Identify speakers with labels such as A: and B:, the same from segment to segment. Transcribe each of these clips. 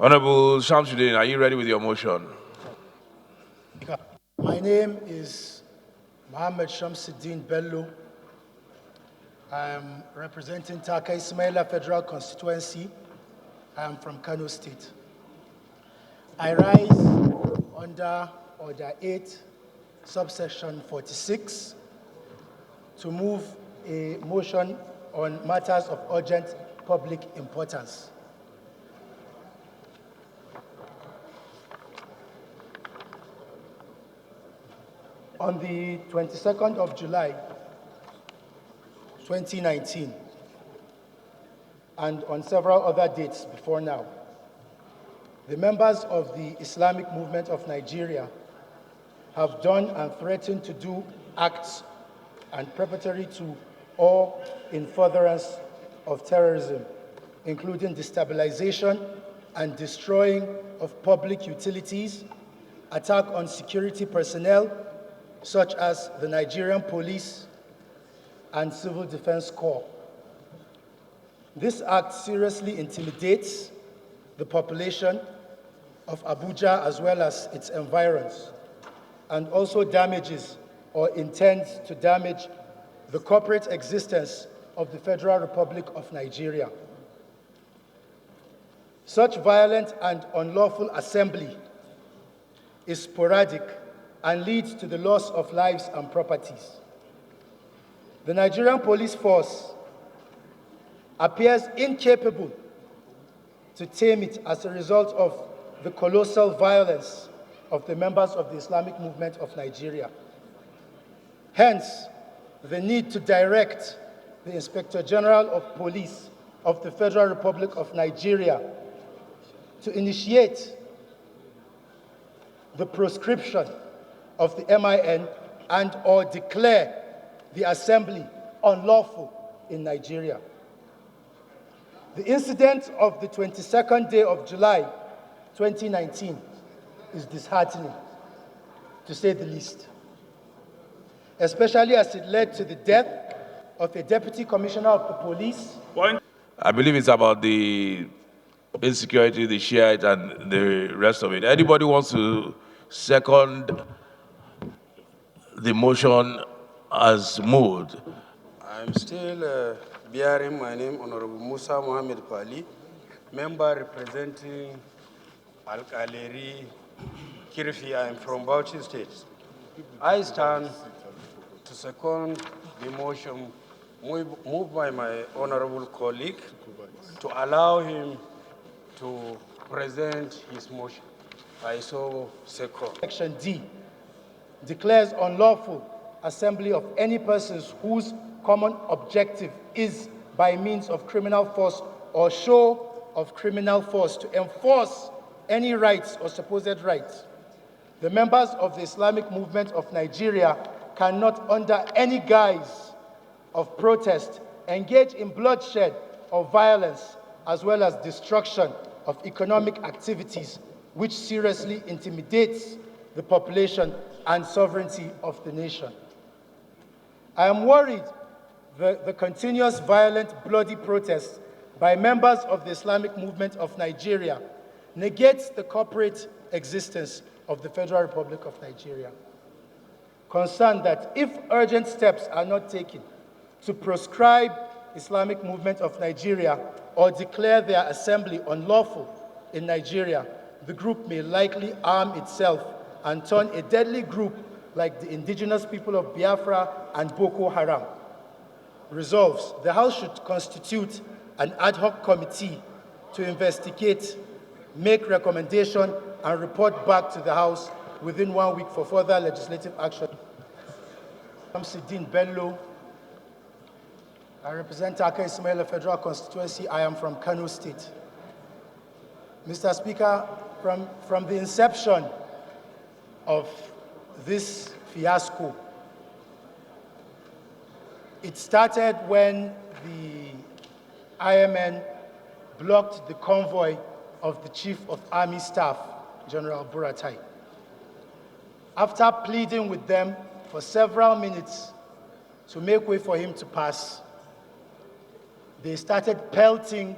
A: Honorable Shamsudeen, are you ready with your motion?
B: My name is Hon Shamsudeen Bello. I am representing Taka Ismaila Federal Constituency. I am from Kano State. I rise under Order 8, subsection 46, to move a motion on matters of urgent public importance. On the 22nd of July, 2019, and on several other dates before now, the members of the Islamic Movement of Nigeria have done and threatened to do acts and preparatory to or in furtherance of terrorism, including destabilization and destroying of public utilities, attack on security personnel, such as the Nigerian Police and Civil Defense Corps. This act seriously intimidates the population of Abuja as well as its environs, and also damages or intends to damage the corporate existence of the Federal Republic of Nigeria. Such violent and unlawful assembly is sporadic and leads to the loss of lives and properties. The Nigerian police force appears incapable to tame it as a result of the colossal violence of the members of the Islamic Movement of Nigeria. Hence, the need to direct the Inspector General of Police of the Federal Republic of Nigeria to initiate the proscription of the MIN and or declare the assembly unlawful in Nigeria. The incident of the 22nd day of July, 2019 is disheartening, to say the least, especially as it led to the death of a deputy commissioner of the police.
A: I believe it's about the insecurity, the Shiite, and the rest of it. Anybody wants to second the motion as moved?
C: I'm still bearing my name, Honorable Musa Mohammed Pali, member representing Al-Kaleri, Kirfi. I am from Bauchi State. I stand to second the motion moved by my honorable colleague to allow him to present his motion. I so second.
B: Section D declares unlawful assembly of any persons whose common objective is by means of criminal force or show of criminal force to enforce any rights or supposed rights. The members of the Islamic Movement of Nigeria cannot, under any guise of protest, engage in bloodshed or violence, as well as destruction of economic activities, which seriously intimidates the population and sovereignty of the nation. I am worried that the continuous violent, bloody protests by members of the Islamic Movement of Nigeria negates the corporate existence of the Federal Republic of Nigeria. Concerned that if urgent steps are not taken to proscribe Islamic Movement of Nigeria or declare their assembly unlawful in Nigeria, the group may likely arm itself and turn a deadly group like the indigenous people of Biafra and Boko Haram. Resolves, the House should constitute an ad hoc committee to investigate, make recommendation, and report back to the House within 1 week for further legislative action. Hon Shamsudeen Bello. I represent Taka Ismaila Federal Constituency. I am from Kano State. Mr. Speaker, from the inception of this fiasco, it started when the IMN blocked the convoy of the Chief of Army Staff, General Buratai. After pleading with them for several minutes to make way for him to pass, they started pelting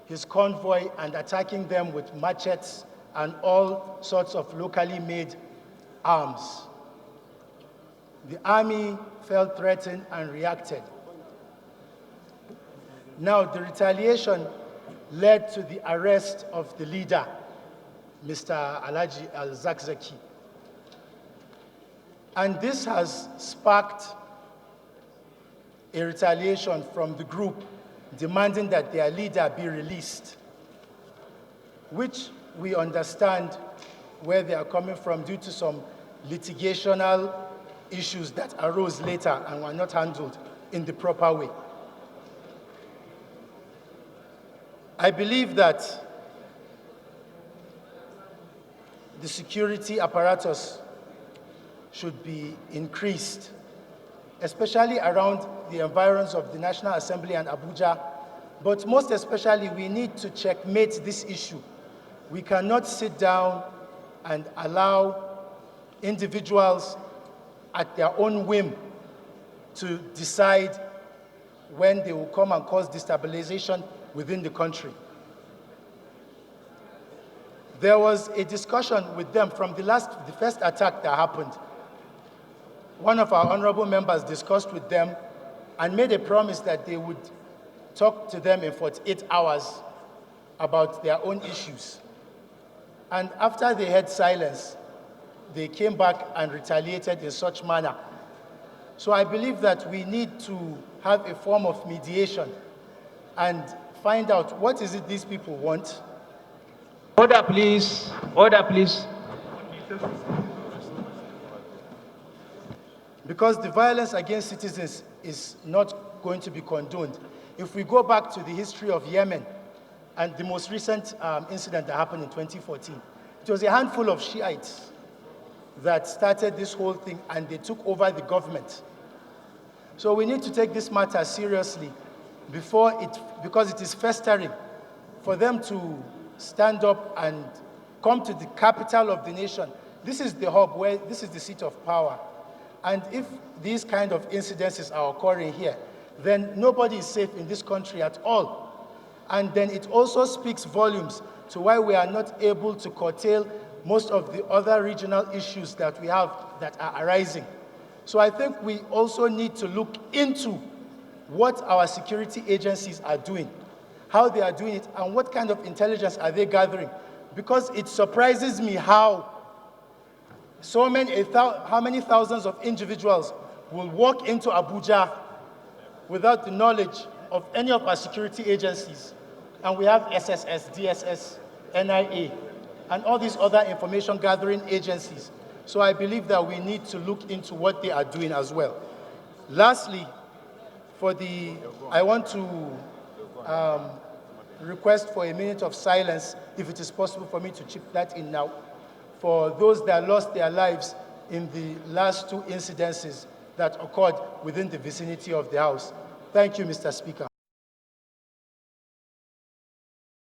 B: his convoy and attacking them with machetes and all sorts of locally made arms. The army felt threatened and reacted. Now, the retaliation led to the arrest of the leader, Mr. Alhaji Al-Zakzaki. And this has sparked a retaliation from the group demanding that their leader be released, which we understand where they are coming from due to some litigational issues that arose later and were not handled in the proper way. I believe that the security apparatus should be increased, especially around the environs of the National Assembly and Abuja. But most especially, we need to checkmate this issue. We cannot sit down and allow individuals at their own whim to decide when they will come and cause destabilization within the country. There was a discussion with them from the first attack that happened. One of our honorable members discussed with them and made a promise that they would talk to them in 48 hours about their own issues. And after they had silence, they came back and retaliated in such manner. So I believe that we need to have a form of mediation and find out what is it these people want.
D: Order, please. Order, please.
B: Because the violence against citizens is not going to be condoned. If we go back to the history of Yemen and the most recent incident that happened in 2014, it was a handful of Shiites that started this whole thing and they took over the government. So we need to take this matter seriously because it is festering, for them to stand up and come to the capital of the nation. This is the hub, this is the seat of power. And if these kind of incidences are occurring here, then nobody is safe in this country at all. And then it also speaks volumes to why we are not able to curtail most of the other regional issues that we have that are arising. So I think we also need to look into what our security agencies are doing, how they are doing it, and what kind of intelligence are they gathering. Because it surprises me how many thousands of individuals will walk into Abuja without the knowledge of any of our security agencies. And we have SSS, DSS, NIA, and all these other information gathering agencies. So I believe that we need to look into what they are doing as well. Lastly, I want to request for a minute of silence, if it is possible for me to chip that in now, for those that lost their lives in the last two incidences that occurred within the vicinity of the House. Thank you, Mr. Speaker.